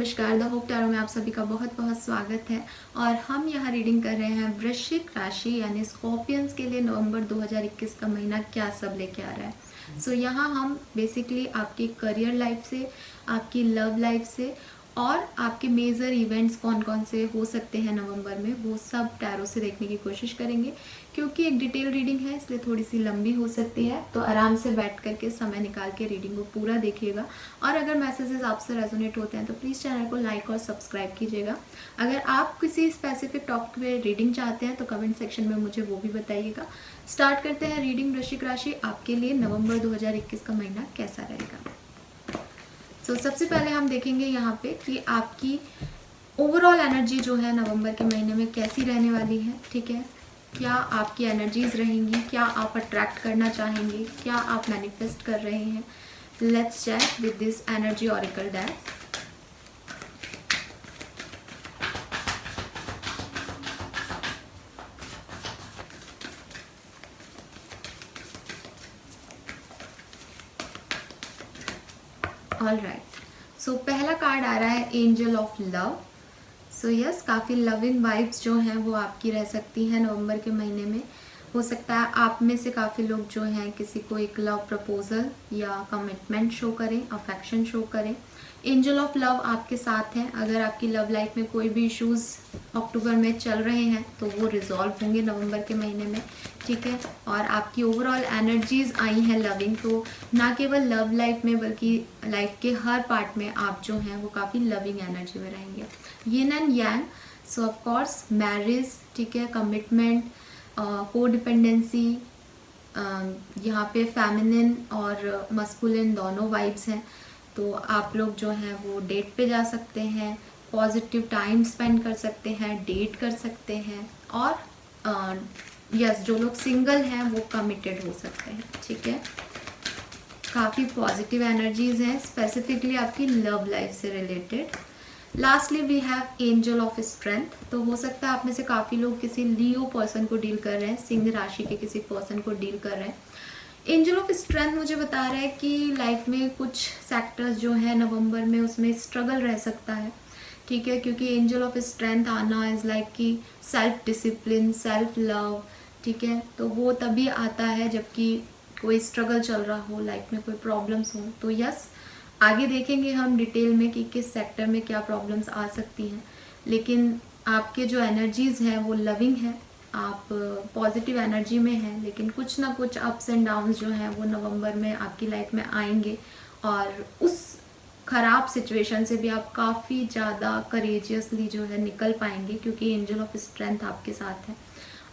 नमस्कार। The hope tarot में आप सभी का बहुत बहुत स्वागत है। और हम यहाँ रीडिंग कर रहे हैं वृश्चिक राशि यानी स्कॉर्पियंस के लिए नवंबर 2021 का महीना क्या सब लेके आ रहा है। सो यहाँ हम बेसिकली आपकी करियर लाइफ से, आपकी लव लाइफ से और आपके मेजर इवेंट्स कौन कौन से हो सकते हैं नवंबर में, वो सब टैरो से देखने की कोशिश करेंगे। क्योंकि एक डिटेल रीडिंग है इसलिए थोड़ी सी लंबी हो सकती है, तो आराम से बैठ करके समय निकाल के रीडिंग को पूरा देखिएगा। और अगर मैसेजेस आपसे रेजोनेट होते हैं तो प्लीज़ चैनल को लाइक और सब्सक्राइब कीजिएगा। अगर आप किसी स्पेसिफिक टॉपिक पे रीडिंग चाहते हैं तो कमेंट सेक्शन में मुझे वो भी बताइएगा। स्टार्ट करते हैं रीडिंग। वृश्चिक राशि आपके लिए नवंबर 2021 का महीना कैसा रहेगा। सबसे पहले हम देखेंगे यहाँ पे कि आपकी ओवरऑल एनर्जी जो है नवंबर के महीने में कैसी रहने वाली है। ठीक है, क्या आपकी एनर्जीज रहेंगी, क्या आप अट्रैक्ट करना चाहेंगे, क्या आप मैनिफेस्ट कर रहे हैं। Let's check with this energy oracle deck. All right, so पहला कार्ड आ रहा है angel of love. So yes, काफ़ी लविंग वाइब्स जो हैं वो आपकी रह सकती हैं नवंबर के महीने में। हो सकता है आप में से काफ़ी लोग जो हैं किसी को एक लव प्रपोजल या कमिटमेंट शो करें, अफेक्शन शो करें। एंजल ऑफ लव आपके साथ हैं। अगर आपकी लव लाइफ में कोई भी इश्यूज अक्टूबर में चल रहे हैं तो वो रिजॉल्व होंगे नवंबर के महीने में। ठीक है, और आपकी ओवरऑल एनर्जीज आई हैं लविंग, तो ना केवल लव लाइफ में बल्कि लाइफ के हर पार्ट में आप जो हैं वो काफ़ी लविंग एनर्जी में रहेंगे। यिन and Yang, so of course marriage, ठीक है, कमिटमेंट, को डिपेंडेंसी, यहाँ पे फेमिनिन और मस्कुलिन दोनों वाइब्स हैं। तो आप लोग जो हैं वो डेट पे जा सकते हैं, पॉजिटिव टाइम स्पेंड कर सकते हैं, डेट कर सकते हैं। और यस, जो लोग सिंगल हैं वो कमिटेड हो सकते हैं। ठीक है, काफ़ी पॉजिटिव एनर्जीज हैं स्पेसिफिकली आपकी लव लाइफ से related. Lastly we have angel of strength. तो हो सकता है आप में से काफ़ी लोग किसी लियो पर्सन को डील कर रहे हैं, सिंह राशि के किसी पर्सन को डील कर रहे हैं। एंजल ऑफ स्ट्रेंथ मुझे बता रहा है कि लाइफ में कुछ सेक्टर्स जो है नवंबर में उसमें स्ट्रगल रह सकता है। ठीक है, क्योंकि एंजल ऑफ स्ट्रेंथ आना इज़ लाइक कि सेल्फ डिसिप्लिन, सेल्फ लव। ठीक है, तो वो तभी आता है जबकि कोई स्ट्रगल चल रहा हो, लाइफ में कोई प्रॉब्लम्स हो। तो यस, आगे देखेंगे हम डिटेल में कि किस सेक्टर में क्या प्रॉब्लम्स आ सकती हैं। लेकिन आपके जो एनर्जीज़ हैं वो लविंग है, आप पॉजिटिव एनर्जी में हैं, लेकिन कुछ ना कुछ अप्स एंड डाउन्स जो हैं वो नवंबर में आपकी लाइफ में आएंगे। और उस ख़राब सिचुएशन से भी आप काफ़ी ज़्यादा करेजियसली जो है निकल पाएंगे, क्योंकि एंजल ऑफ स्ट्रेंथ आपके साथ है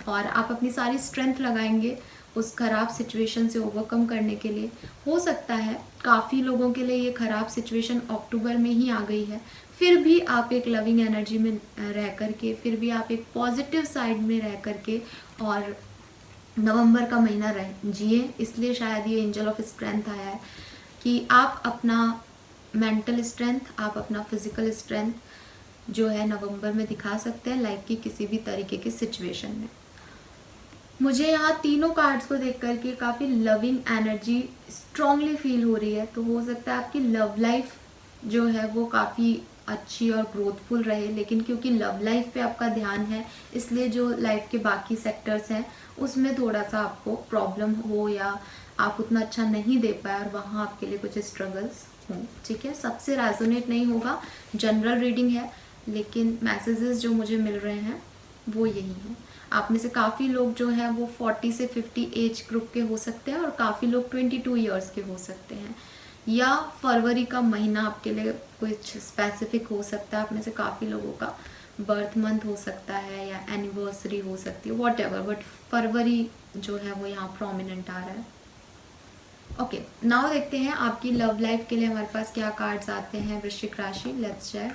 और आप अपनी सारी स्ट्रेंथ लगाएंगे उस ख़राब सिचुएशन से ओवरकम करने के लिए। हो सकता है काफ़ी लोगों के लिए ये ख़राब सिचुएशन अक्टूबर में ही आ गई है, फिर भी आप एक लविंग एनर्जी में रह करके, फिर भी आप एक पॉजिटिव साइड में रह करके और नवंबर का महीना रह जिए। इसलिए शायद ये एंजल ऑफ स्ट्रेंथ आया है कि आप अपना मेंटल स्ट्रेंथ, आप अपना फिजिकल स्ट्रेंथ जो है नवंबर में दिखा सकते हैं लाइफ की किसी भी तरीके की सिचुएशन में। मुझे यहाँ तीनों कार्ड्स को देख करके काफ़ी लविंग एनर्जी स्ट्रांगली फील हो रही है। तो हो सकता है आपकी लव लाइफ जो है वो काफ़ी अच्छी और ग्रोथफुल रहे, लेकिन क्योंकि लव लाइफ पे आपका ध्यान है इसलिए जो लाइफ के बाकी सेक्टर्स हैं उसमें थोड़ा सा आपको प्रॉब्लम हो या आप उतना अच्छा नहीं दे पाए और वहाँ आपके लिए कुछ स्ट्रगल्स हों। ठीक है, सबसे रेजोनेट नहीं होगा, जनरल रीडिंग है, लेकिन मैसेजेस जो मुझे मिल रहे हैं वो यही हैं। आप में से काफ़ी लोग जो हैं वो 40 से 50 एज ग्रुप के हो सकते हैं और काफ़ी लोग 22 ईयर्स के हो सकते हैं। या फरवरी का महीना आपके लिए कुछ स्पेसिफिक हो सकता है। आप में से काफ़ी लोगों का बर्थ मंथ हो सकता है या एनिवर्सरी हो सकती है, वॉट एवर, बट फरवरी जो है वो यहाँ प्रोमिनेंट आ रहा है। ओके, नाउ देखते हैं आपकी लव लाइफ के लिए हमारे पास क्या कार्ड्स आते हैं वृश्चिक राशि। Let's check.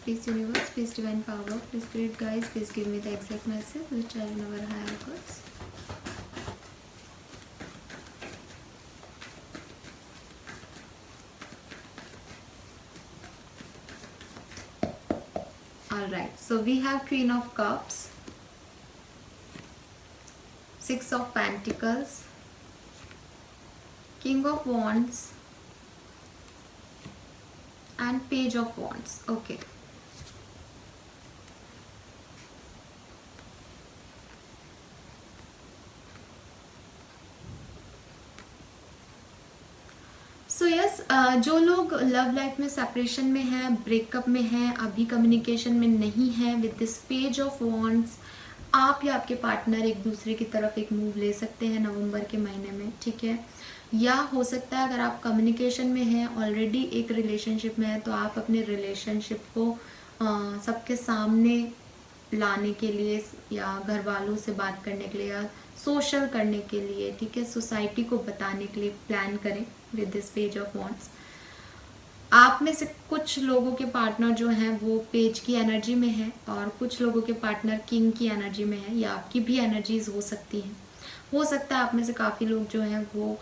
Please universe, please divine power, please spirit guides, please give me the exact message which I will never higher course. Alright, so we have Queen of Cups, 6 of Pentacles, King of Wands and Page of Wands. Okay. So yes, जो लोग love life में separation में हैं, breakup में हैं, अभी communication में नहीं है, with this page of wands आप या आपके पार्टनर एक दूसरे की तरफ एक मूव ले सकते हैं नवंबर के महीने में, ठीक है। या हो सकता है अगर आप कम्युनिकेशन में हैं, ऑलरेडी एक रिलेशनशिप में है, तो आप अपने रिलेशनशिप को सबके सामने लाने के लिए या घर वालों से बात करने के लिए या सोशल करने के लिए, ठीक है, सोसाइटी को बताने के लिए प्लान करें with this page of wands. आप में से कुछ लोगों के पार्टनर जो हैं वो पेज की एनर्जी में है और कुछ लोगों के पार्टनर किंग की एनर्जी में है, या आपकी भी एनर्जीज हो सकती हैं। हो सकता है आप में से काफ़ी लोग जो हैं वो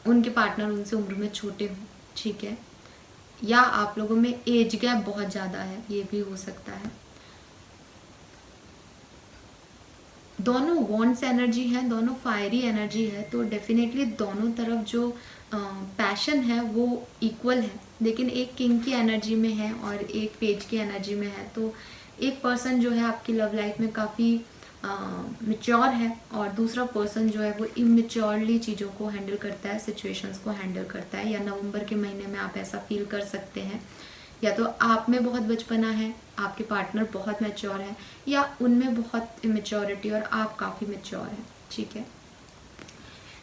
उनके पार्टनर उनसे उम्र में छोटे हों, ठीक है, या आप लोगों में एज गैप बहुत ज़्यादा है, ये भी हो सकता है। दोनों वॉन्ड्स एनर्जी है, दोनों फायरी एनर्जी है, तो डेफिनेटली दोनों तरफ जो पैशन है वो इक्वल है, लेकिन एक किंग की एनर्जी में है और एक पेज की एनर्जी में है। तो एक पर्सन जो है आपकी लव लाइफ में काफ़ी मैच्योर है और दूसरा पर्सन जो है वो इमेच्योरली चीज़ों को हैंडल करता है, सिचुएशंस को हैंडल करता है। या नवंबर के महीने में आप ऐसा फील कर सकते हैं, या तो आप में बहुत बचपना है, आपके पार्टनर बहुत मैच्योर है, या उनमें बहुत इमेच्योरिटी और आप काफ़ी मैच्योर हैं, ठीक है।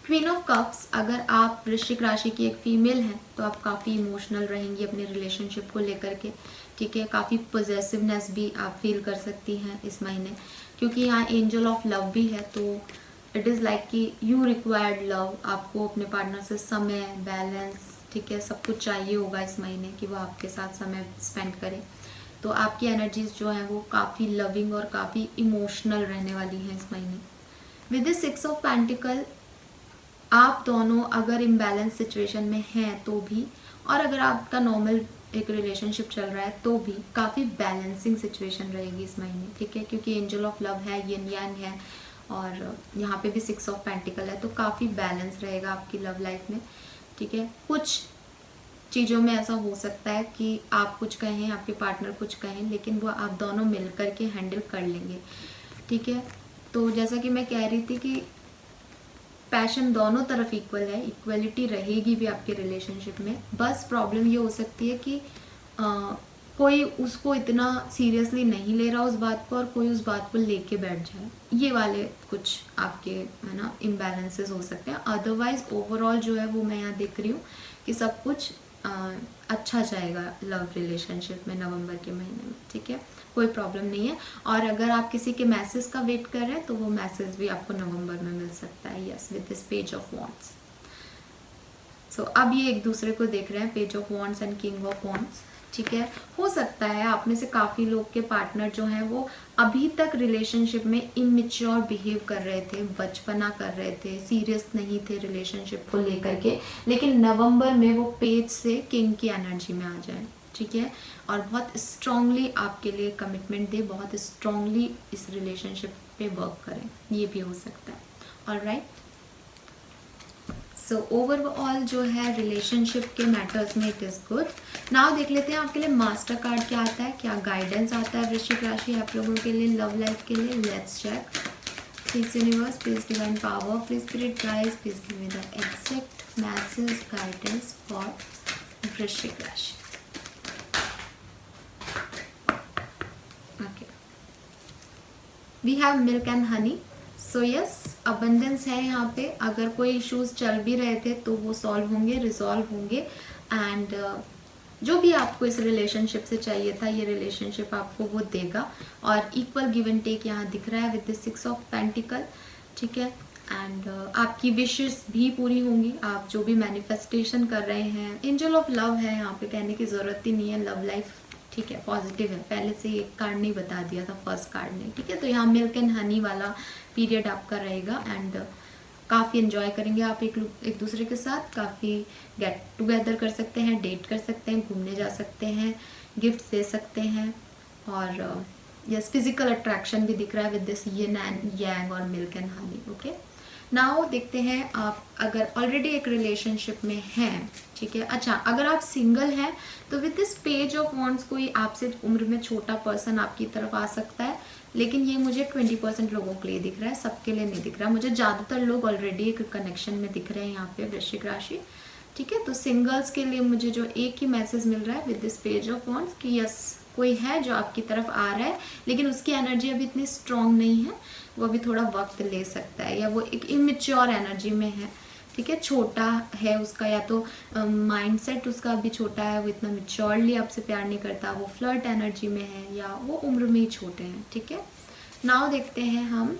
क्वीन ऑफ कप्स, अगर आप वृश्चिक राशि की एक फीमेल हैं तो आप काफ़ी इमोशनल रहेंगी अपने रिलेशनशिप को लेकर के, ठीक है। काफ़ी पॉजेसिवनेस भी आप फील कर सकती हैं इस महीने, क्योंकि यहाँ एंजल ऑफ लव भी है, तो इट इज़ लाइक कि यू रिक्वायर्ड लव, आपको अपने पार्टनर से समय, बैलेंस, ठीक है, सब कुछ चाहिए होगा इस महीने कि वो आपके साथ समय स्पेंड करें। तो आपकी एनर्जीज जो हैं वो काफ़ी लविंग और काफ़ी इमोशनल रहने वाली हैं इस महीने। विद द 6 ऑफ पेंटिकल, आप दोनों अगर इम्बैलेंस सिचुएशन में हैं तो भी, और अगर आपका नॉर्मल एक रिलेशनशिप चल रहा है तो भी, काफ़ी बैलेंसिंग सिचुएशन रहेगी इस महीने, ठीक है, क्योंकि एंजल ऑफ लव है, यिन यांग है और यहाँ पे भी 6 ऑफ पेंटिकल है, तो काफ़ी बैलेंस रहेगा आपकी लव लाइफ में, ठीक है। कुछ चीज़ों में ऐसा हो सकता है कि आप कुछ कहें, आपके पार्टनर कुछ कहें, लेकिन वो आप दोनों मिल कर के हैंडल कर लेंगे, ठीक है। तो जैसा कि मैं कह रही थी कि पैशन दोनों तरफ इक्वल है, इक्वलिटी रहेगी भी आपके रिलेशनशिप में। बस प्रॉब्लम ये हो सकती है कि कोई उसको इतना सीरियसली नहीं ले रहा उस बात को, और कोई उस बात को लेके बैठ जाए, ये वाले कुछ आपके है ना इम्बैलेंसेस हो सकते हैं। अदरवाइज ओवरऑल जो है वो मैं यहाँ देख रही हूँ कि सब कुछ अच्छा जाएगा लव रिलेशनशिप में नवंबर के महीने में, ठीक है, कोई प्रॉब्लम नहीं है। और अगर आप किसी के मैसेज का वेट कर रहे हैं तो वो मैसेज भी आपको नवंबर में मिल सकता है, yes, with this page of wands. So अब ये एक दूसरे को देख रहे हैं, page of wands and king of wands, ठीक है। हो सकता है आप में से काफ़ी लोग के पार्टनर जो हैं वो अभी तक रिलेशनशिप में इमेच्योर बिहेव कर रहे थे, बचपना कर रहे थे, सीरियस नहीं थे रिलेशनशिप को लेकर के, लेकिन नवंबर में वो पेज से किंग की एनर्जी में आ जाए, ठीक है, और बहुत स्ट्रांगली आपके लिए कमिटमेंट दे, बहुत स्ट्रांगली इस रिलेशनशिप पे वर्क करें, ये भी हो सकता है। ऑलराइट, सो ओवरऑल जो है रिलेशनशिप के मैटर्स में इट इज़ गुड। नाउ देख लेते हैं आपके लिए मास्टर कार्ड क्या आता है, क्या गाइडेंस आता है वृश्चिक राशि आप लोगों के लिए लव लाइफ के लिए। Let's check. Please universe, please divine power, please spirit guides, please give me the exact message guidance for वृश्चिक राशि। Okay, we have milk and honey. So yes, abundance है यहाँ पे। अगर कोई इश्यूज चल भी रहे थे तो वो सॉल्व होंगे, रिजॉल्व होंगे, एंड जो भी आपको इस रिलेशनशिप से चाहिए था ये रिलेशनशिप आपको वो देगा। और इक्वल गिव एंड टेक यहाँ दिख रहा है विद द 6 ऑफ पेंटिकल, ठीक है। एंड आपकी विशेस भी पूरी होंगी, आप जो भी मैनिफेस्टेशन कर रहे हैं। एंजल ऑफ लव है यहाँ पे, कहने की ज़रूरत ही नहीं है, लव लाइफ ठीक है, पॉजिटिव है, पहले से एक कार्ड नहीं बता दिया था फर्स्ट कार्ड ने, ठीक है। तो यहाँ मिल्क एंड हनी वाला पीरियड आपका रहेगा, एंड काफ़ी एंजॉय करेंगे आप एक दूसरे के साथ, काफ़ी गेट टुगेदर कर सकते हैं, डेट कर सकते हैं, घूमने जा सकते हैं, गिफ्ट दे सकते हैं, और यस, फिजिकल अट्रैक्शन भी दिख रहा है with this yin and yang और milk and honey. Okay, now देखते हैं आप अगर ऑलरेडी एक रिलेशनशिप में हैं, ठीक है। अच्छा, अगर आप सिंगल हैं तो with this page of wands कोई आपसे उम्र में छोटा पर्सन आपकी तरफ आ सकता है, लेकिन ये मुझे 20% लोगों के लिए दिख रहा है, सबके लिए नहीं दिख रहा है मुझे। ज़्यादातर लोग ऑलरेडी एक कनेक्शन में दिख रहे हैं यहाँ पे वृश्चिक राशि, ठीक है। तो सिंगल्स के लिए मुझे जो एक ही मैसेज मिल रहा है with this page of wands कि यस, कोई है जो आपकी तरफ आ रहा है, लेकिन उसकी एनर्जी अभी इतनी स्ट्रांग नहीं है, वो अभी थोड़ा वक्त ले सकता है, या वो एक इमेच्योर एनर्जी में है, ठीक है। छोटा है उसका, या तो माइंडसेट उसका अभी छोटा है, वो इतना मेच्योरली आपसे प्यार नहीं करता, वो फ्लर्ट एनर्जी में है, या वो उम्र में ही छोटे हैं, ठीक है। नाउ देखते हैं हम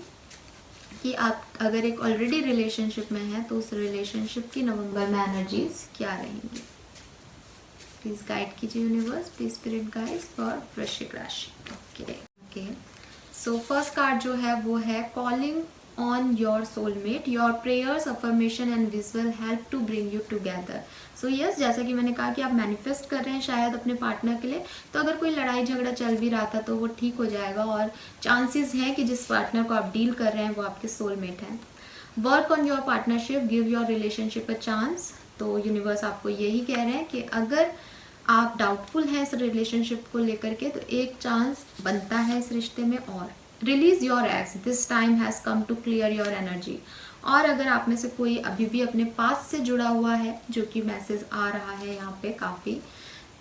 कि आप अगर एक ऑलरेडी रिलेशनशिप में है तो उस रिलेशनशिप की नवंबर में एनर्जीज क्या रहेंगी। प्लीज गाइड कीजिए universe, please spirit guides for वृश्चिक राशि। ओके, सो फर्स्ट कार्ड जो है वो है calling on your soulmate, your prayers, affirmation and visual help to bring you together. So yes, जैसा कि मैंने कहा कि आप मैनिफेस्ट कर रहे हैं शायद अपने पार्टनर के लिए, तो अगर कोई लड़ाई झगड़ा चल भी रहा था तो वो ठीक हो जाएगा, और चांसेस हैं कि जिस पार्टनर को आप डील कर रहे हैं वो आपके सोलमेट हैं। Work on your partnership, give your relationship a chance. तो यूनिवर्स आपको यही कह रहे हैं कि अगर आप डाउटफुल हैं इस रिलेशनशिप को लेकर के, तो एक चांस बनता है इस रिश्ते में। और release your ex, this time has come to clear your energy. और अगर आप में से कोई अभी भी अपने पास से जुड़ा हुआ है, जो कि मैसेज आ रहा है यहाँ पे काफ़ी,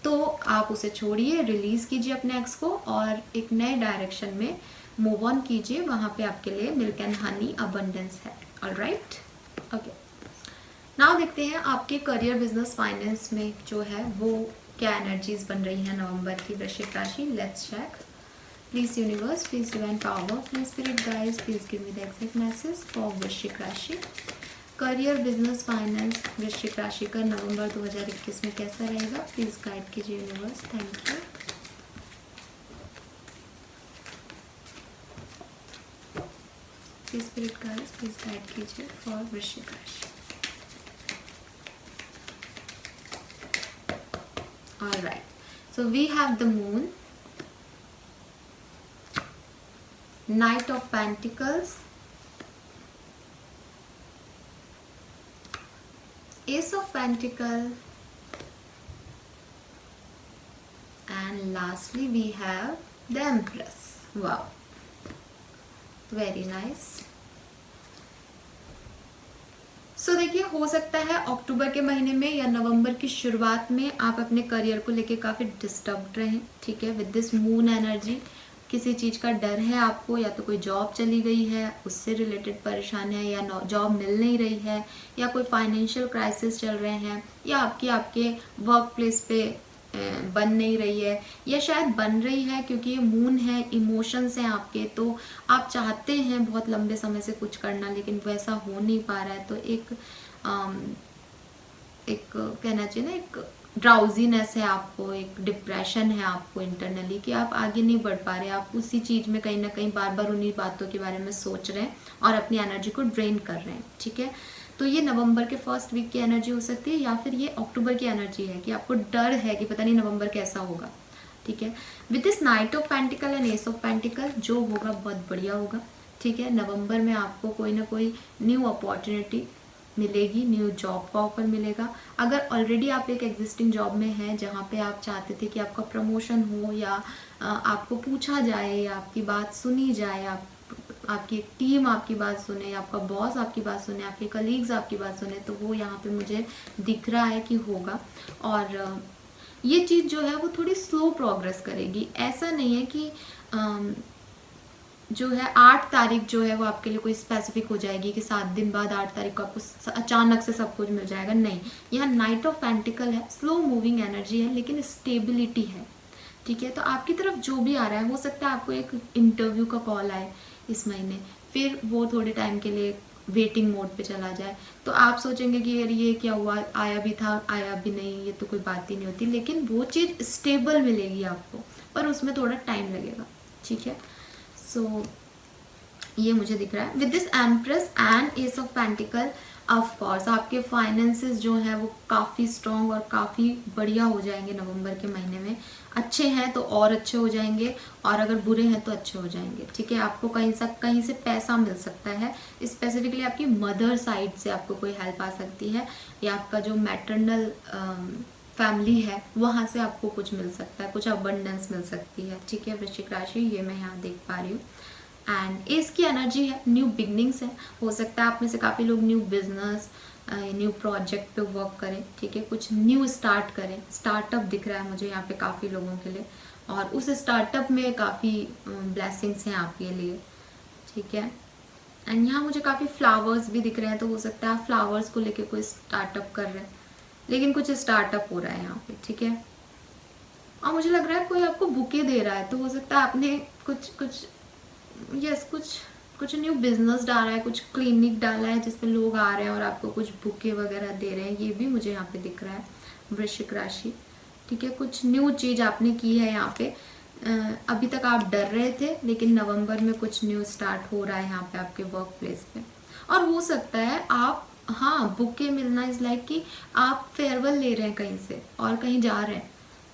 तो आप उसे छोड़िए, रिलीज कीजिए अपने एक्स को और एक नए डायरेक्शन में मूव ऑन कीजिए। वहाँ पे आपके लिए मिल्क एंड हनी अबंडेंस है। ऑलराइट, ओके, नाउ देखते हैं आपके करियर, बिजनेस, फाइनेंस में जो है वो क्या एनर्जीज बन रही हैं नवंबर की वृश्चिक राशि। Let's check. Please universe, please divine power, please spirit guides, please give me the exact message for वृश्चिक राशि। करियर, बिजनेस, फाइनेंस वृश्चिक राशि का नवंबर 2021 में कैसा रहेगा, प्लीज गाइड कीजिए universe. Thank you. Please spirit guides, please guide कीजिए फॉर वृश्चिक राशि। All right, so we have the moon, Knight of Pentacles, Ace of Pentacles, and lastly we have the Empress. Wow, very nice. सो देखिए, हो सकता है अक्टूबर के महीने में या नवंबर की शुरुआत में आप अपने करियर को लेके काफ़ी डिस्टर्ब्ड रहें, ठीक है। विद दिस मून एनर्जी किसी चीज़ का डर है आपको, या तो कोई जॉब चली गई है उससे रिलेटेड परेशान है, या जॉब मिल नहीं रही है, या कोई फाइनेंशियल क्राइसिस चल रहे हैं, या आपके वर्क प्लेस पे बन नहीं रही है, या शायद बन रही है क्योंकि ये मून है, इमोशंस हैं आपके, तो आप चाहते हैं बहुत लंबे समय से कुछ करना लेकिन वैसा हो नहीं पा रहा है। तो एक कहना चाहिए ना, एक ड्राउजीनेस है आपको, एक डिप्रेशन है आपको इंटरनली कि आप आगे नहीं बढ़ पा रहे, आप उसी चीज़ में कहीं ना कहीं बार बार उन्हीं बातों के बारे में सोच रहे हैं और अपनी एनर्जी को ड्रेन कर रहे हैं, ठीक है। तो ये नवंबर के फर्स्ट वीक की एनर्जी हो सकती है, या फिर ये अक्टूबर की एनर्जी है कि आपको डर है कि पता नहीं नवंबर कैसा होगा, ठीक है। With this night of pentacle and S of pentacle, जो होगा बहुत बढ़िया होगा, ठीक है। नवंबर में आपको कोई ना कोई न्यू अपॉर्चुनिटी मिलेगी, न्यू जॉब का ऑफर मिलेगा। अगर ऑलरेडी आप एक एग्जिस्टिंग जॉब में हैं जहाँ पे आप चाहते थे कि आपका प्रमोशन हो, या आपको पूछा जाए, या आपकी बात सुनी जाए, आपकी टीम आपकी बात सुने, या आपका बॉस आपकी बात सुने, आपके कलीग्स आपकी बात सुने, तो वो यहाँ पे मुझे दिख रहा है कि होगा। और ये चीज़ जो है वो थोड़ी स्लो प्रोग्रेस करेगी। ऐसा नहीं है कि जो है 8 तारीख जो है वो आपके लिए कोई स्पेसिफिक हो जाएगी कि 7 दिन बाद 8 तारीख को आपको अचानक से सब कुछ मिल जाएगा, नहीं। यह नाइट ऑफ पेंटिकल है, स्लो मूविंग एनर्जी है, लेकिन स्टेबिलिटी है, ठीक है। तो आपकी तरफ जो भी आ रहा है, हो सकता है आपको एक इंटरव्यू का कॉल आए इस महीने, फिर वो थोड़े टाइम के लिए वेटिंग मोड पे चला जाए, तो आप सोचेंगे कि यार ये क्या हुआ, आया भी था आया भी नहीं, ये तो कोई बात ही नहीं होती, लेकिन वो चीज़ स्टेबल मिलेगी आपको, पर उसमें थोड़ा टाइम लगेगा, ठीक है। सो ये मुझे दिख रहा है with this empress and S of pentacle. Of course आपके फाइनेंसेस जो हैं वो काफ़ी स्ट्रॉन्ग और काफ़ी बढ़िया हो जाएंगे नवंबर के महीने में। अच्छे हैं तो और अच्छे हो जाएंगे, और अगर बुरे हैं तो अच्छे हो जाएंगे। ठीक है, आपको कहीं से पैसा मिल सकता है, स्पेसिफिकली आपकी मदर साइड से आपको कोई हेल्प आ सकती है, या आपका जो मैटरनल फैमिली है वहाँ से आपको कुछ मिल सकता है, कुछ अबंडेंस मिल सकती है। ठीक है वृश्चिक राशि, ये मैं यहाँ देख पा रही हूँ। एंड इसकी एनर्जी है न्यू बिगनिंग्स है। हो सकता है आप में से काफ़ी लोग न्यू बिजनेस, न्यू प्रोजेक्ट पे वर्क करें। ठीक है, कुछ न्यू स्टार्ट करें। स्टार्टअप दिख रहा है मुझे यहाँ पे काफ़ी लोगों के लिए, और उस स्टार्टअप में काफ़ी ब्लेसिंग्स हैं आपके लिए। ठीक है, एंड यहाँ मुझे काफ़ी फ्लावर्स भी दिख रहे हैं, तो हो सकता है आप फ्लावर्स को लेके कोई स्टार्टअप कर रहे हैं, लेकिन कुछ स्टार्टअप हो रहा है यहाँ पे। ठीक है, और मुझे लग रहा है कोई आपको बुके दे रहा है, तो हो सकता है आपने कुछ न्यू बिजनेस डाला है, कुछ क्लिनिक डाला है जिसपे लोग आ रहे हैं और आपको कुछ बुके वगैरह दे रहे हैं। ये भी मुझे यहाँ पे दिख रहा है वृश्चिक राशि। ठीक है, कुछ न्यू चीज़ आपने की है यहाँ पे। अभी तक आप डर रहे थे, लेकिन नवंबर में कुछ न्यू स्टार्ट हो रहा है यहाँ पे आपके वर्क प्लेस पे। और हो सकता है आप, हाँ, बुके मिलना इज़ लाइक कि आप फेयरवेल ले रहे हैं कहीं से और कहीं जा रहे हैं।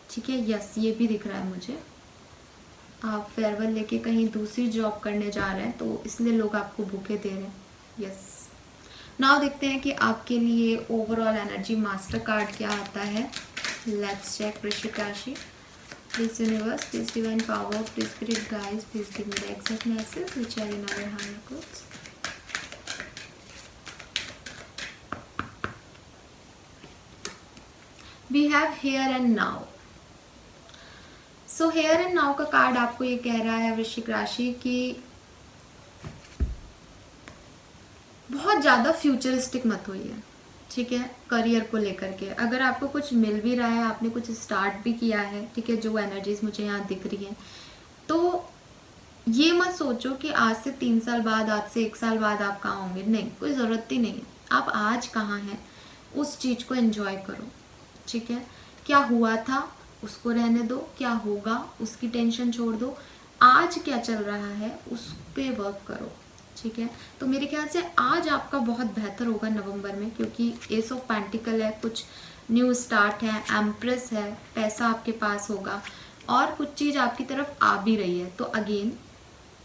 ठीक है, यस, ये भी दिख रहा है मुझे। आप फेयरवेल लेके कहीं दूसरी जॉब करने जा रहे हैं, तो इसलिए लोग आपको बुके दे रहे हैं। यस, नाउ देखते हैं कि आपके लिए ओवरऑल एनर्जी मास्टर कार्ड क्या आता है। लेट्स चेक वृश्चिक राशि। Please universe, please divine power, please spirit guides, please give me the exact message which are in our higher codes. We have here and now. So here and now का card आपको ये कह रहा है वृश्चिक राशि कि बहुत ज़्यादा फ्यूचरिस्टिक मत होइए। ठीक है, करियर को लेकर के अगर आपको कुछ मिल भी रहा है, आपने कुछ स्टार्ट भी किया है, ठीक है, जो एनर्जीज मुझे यहाँ दिख रही हैं, तो ये मत सोचो कि आज से 3 साल बाद, आज से 1 साल बाद आप कहाँ होंगे। नहीं, कोई ज़रूरत ही नहीं है। आप आज कहाँ हैं उस चीज़ को एंजॉय करो। ठीक है, क्या हुआ था उसको रहने दो, क्या होगा उसकी टेंशन छोड़ दो। आज क्या चल रहा है उस पे वर्क करो। ठीक है, तो मेरे ख्याल से आज आपका बहुत बेहतर होगा नवंबर में, क्योंकि एस ऑफ पेंटिकल है, कुछ न्यू स्टार्ट है, एम्प्रेस है, पैसा आपके पास होगा, और कुछ चीज़ आपकी तरफ आ भी रही है। तो अगेन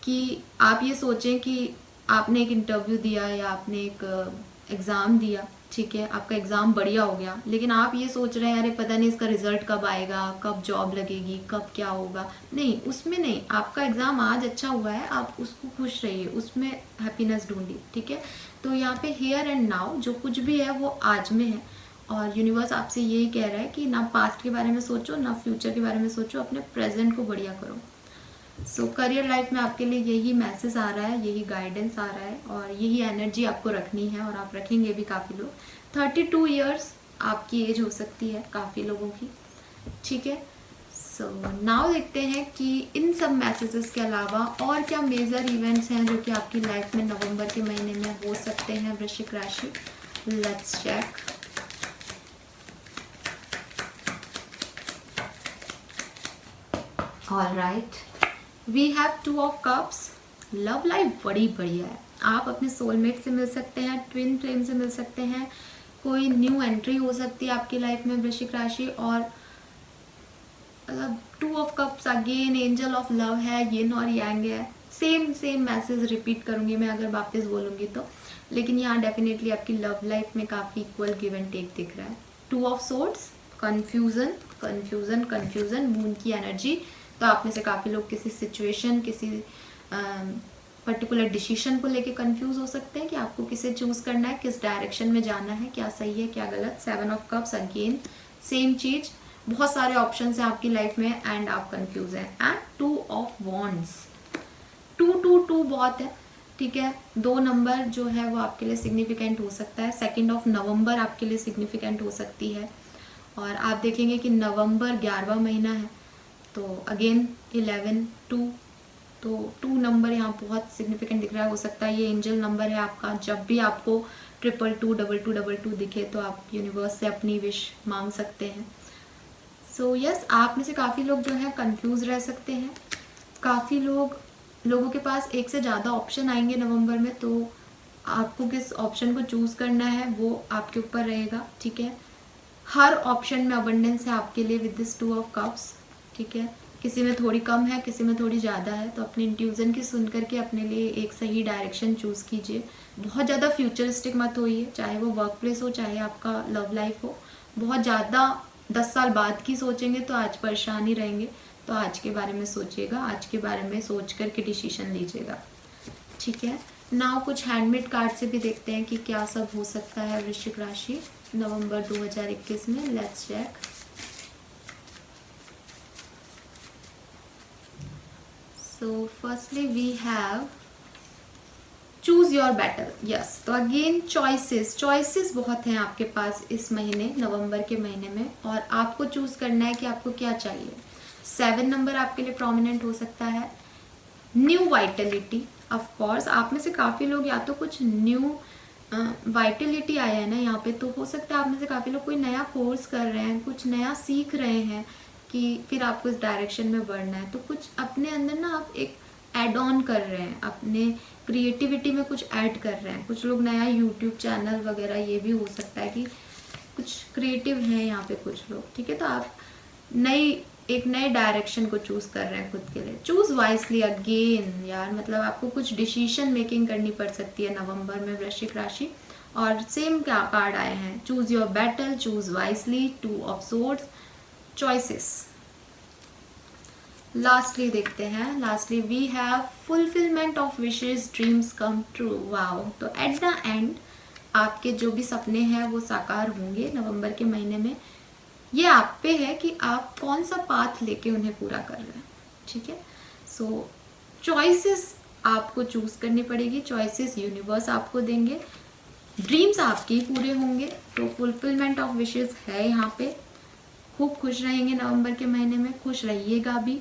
कि आप ये सोचें कि आपने एक इंटरव्यू दिया या आपने एक एग्ज़ाम दिया, ठीक है, आपका एग्ज़ाम बढ़िया हो गया, लेकिन आप ये सोच रहे हैं अरे पता नहीं इसका रिजल्ट कब आएगा, कब जॉब लगेगी, कब क्या होगा। नहीं, उसमें नहीं, आपका एग्ज़ाम आज अच्छा हुआ है, आप उसको खुश रहिए, उसमें हैप्पीनेस ढूंढिए। ठीक है, तो यहाँ पे हियर एंड नाउ जो कुछ भी है वो आज में है, और यूनिवर्स आपसे यही कह रहा है कि ना पास्ट के बारे में सोचो, ना फ्यूचर के बारे में सोचो, अपने प्रेजेंट को बढ़िया करो। सो करियर लाइफ में आपके लिए यही मैसेज आ रहा है, यही गाइडेंस आ रहा है, और यही एनर्जी आपको रखनी है, और आप रखेंगे भी। काफ़ी लोग 32 ईयर्स आपकी एज हो सकती है काफ़ी लोगों की। ठीक है, सो नाउ देखते हैं कि इन सब मैसेजेस के अलावा और क्या मेजर इवेंट्स हैं जो कि आपकी लाइफ में नवंबर के महीने में हो सकते हैं वृश्चिक राशि। Let's check. All right, we have 2 of cups. Love life बड़ी बढ़िया है। आप अपने सोलमेट से मिल सकते हैं, ट्विन फ्लेम से मिल सकते हैं, कोई न्यू एंट्री हो सकती है आपकी लाइफ में वृश्चिक राशि। और मतलब 2 of cups again angel of love है, यिन और यांग है। सेम मैसेज रिपीट करूंगी मैं अगर वापस बोलूंगी तो, लेकिन यहाँ डेफिनेटली आपकी लव लाइफ में काफ़ी इक्वल गिव एंड टेक दिख रहा है। 2 ऑफ सोर्ड्स, कन्फ्यूजन, मून की एनर्जी। तो आप में से काफ़ी लोग किसी सिचुएशन, किसी पर्टिकुलर डिसीजन को लेके कंफ्यूज हो सकते हैं कि आपको किसे चूज़ करना है, किस डायरेक्शन में जाना है, क्या सही है क्या गलत। 7 ऑफ कप्स अगेन सेम चीज़, बहुत सारे ऑप्शंस हैं आपकी लाइफ में एंड आप कंफ्यूज हैं। एंड 2 ऑफ वॉन्ड्स, 2 बहुत है। ठीक है, 2 नंबर जो है वो आपके लिए सिग्निफिकेंट हो सकता है। 2 ऑफ नवंबर आपके लिए सिग्निफिकेंट हो सकती है, और आप देखेंगे कि नवंबर 11वां महीना है, तो अगेन 11, 2, तो 2 नंबर यहाँ बहुत सिग्निफिकेंट दिख रहा है। हो सकता है ये एंजल नंबर है आपका। जब भी आपको 222, 2222 दिखे तो आप यूनिवर्स से अपनी विश मांग सकते हैं। सो यस, आप में से काफ़ी लोग जो है कंफ्यूज रह सकते हैं। काफ़ी लोग लोगों के पास एक से ज़्यादा ऑप्शन आएंगे नवंबर में, तो आपको किस ऑप्शन को चूज़ करना है वो आपके ऊपर रहेगा, ठीक है। हर ऑप्शन में अबंडेंस है आपके लिए विद दिस 2 ऑफ कप्स, ठीक है। किसी में थोड़ी कम है, किसी में थोड़ी ज़्यादा है, तो अपने इंट्यूजन की सुन करके अपने लिए एक सही डायरेक्शन चूज़ कीजिए। बहुत ज़्यादा फ्यूचरिस्टिक मत होइए, चाहे वो वर्क प्लेस हो चाहे आपका लव लाइफ हो। बहुत ज़्यादा 10 साल बाद की सोचेंगे तो आज परेशान ही रहेंगे, तो आज के बारे में सोचिएगा, आज के बारे में सोच करके डिसीजन लीजिएगा, ठीक है। नाउ कुछ हैंडमेड कार्ड से भी देखते हैं कि क्या सब हो सकता है वृश्चिक राशि नवंबर 2021 में। Let's check. So firstly we have choose your battle. Yes, तो अगेन चॉइसेस बहुत हैं आपके पास इस महीने, नवंबर के महीने में, और आपको चूज करना है कि आपको क्या चाहिए। 7 नंबर आपके लिए प्रोमिनेंट हो सकता है। न्यू वाइटलिटी, ऑफ कोर्स आप में से काफ़ी लोग या तो कुछ न्यू वाइटलिटी आया है ना यहाँ पे, तो हो सकता है आप में से काफ़ी लोग कोई नया कोर्स कर रहे हैं, कुछ नया सीख रहे हैं कि फिर आपको इस डायरेक्शन में बढ़ना है, तो कुछ अपने अंदर ना आप एक ऐड ऑन कर रहे हैं, अपने क्रिएटिविटी में कुछ ऐड कर रहे हैं। कुछ लोग नया यूट्यूब चैनल वगैरह, ये भी हो सकता है कि कुछ क्रिएटिव हैं यहाँ पे कुछ लोग, ठीक है। तो आप एक नए डायरेक्शन को चूज कर रहे हैं खुद के लिए। चूज वाइसली अगेन यार, मतलब आपको कुछ डिसीजन मेकिंग करनी पड़ सकती है नवंबर में वृश्चिक राशि। और सेम क्या कार्ड आए हैं, choose your battle, choose wisely, 2 of swords, choices. Lastly देखते हैं, lastly we have fulfilment of wishes, dreams come true. Wow, तो एट द एंड आपके जो भी सपने हैं वो साकार होंगे नवंबर के महीने में। ये आप पे है कि आप कौन सा पाथ लेके उन्हें पूरा कर रहे हैं, ठीक है। सो चॉइसेस आपको चूज करनी पड़ेगी, चॉइसेस यूनिवर्स आपको देंगे, ड्रीम्स आपके ही पूरे होंगे। तो फुलफिलमेंट ऑफ विशेस है यहाँ पे। खूब खुश रहेंगे नवंबर के महीने में, खुश रहिएगा भी,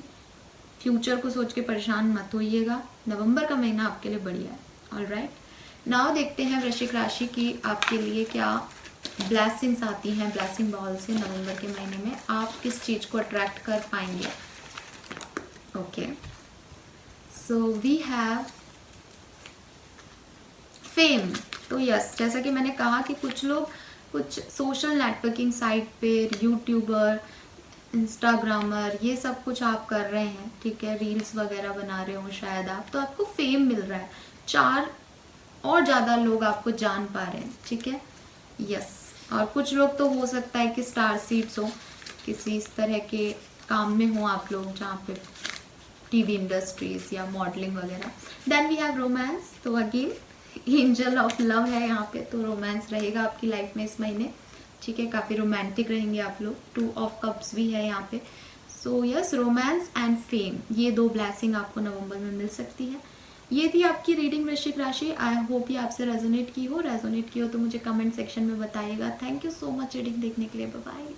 फ्यूचर को सोच के परेशान मत होइएगा। नवंबर का महीना आपके लिए बढ़िया है। ऑलराइट, नाउ देखते हैं वृश्चिक राशि की आपके लिए क्या ब्लेसिंग्स आती हैं ब्लेसिंग बॉल से नवंबर के महीने में। आप किस चीज को अट्रैक्ट कर पाएंगे। Okay, so we have fame. तो यस, जैसा कि मैंने कहा कि कुछ लोग कुछ सोशल नेटवर्किंग साइट पे, यूट्यूबर, इंस्टाग्रामर, ये सब कुछ आप कर रहे हैं, ठीक है, रील्स वगैरह बना रहे हो शायद आप, तो आपको फेम मिल रहा है, 4 और ज़्यादा लोग आपको जान पा रहे हैं, ठीक है। यस, और कुछ लोग तो हो सकता है कि स्टार सीड्स हो, किसी इस तरह के काम में हो आप लोग जहाँ पे टीवी इंडस्ट्रीज या मॉडलिंग वगैरह। देन वी हैव रोमांस, तो अगेन एंजल ऑफ लव है यहाँ पे, तो रोमांस रहेगा आपकी लाइफ में इस महीने, ठीक है, काफ़ी रोमांटिक रहेंगे आप लोग। 2 ऑफ कप्स भी है यहाँ पे। So yes, romance and fame, ये 2 ब्लेसिंग आपको नवंबर में मिल सकती है। ये थी आपकी रीडिंग वृश्चिक राशि। आई होप ये आपसे रेजोनेट की हो तो मुझे कमेंट सेक्शन में बताइएगा। Thank you so much reading देखने के लिए। Bye bye.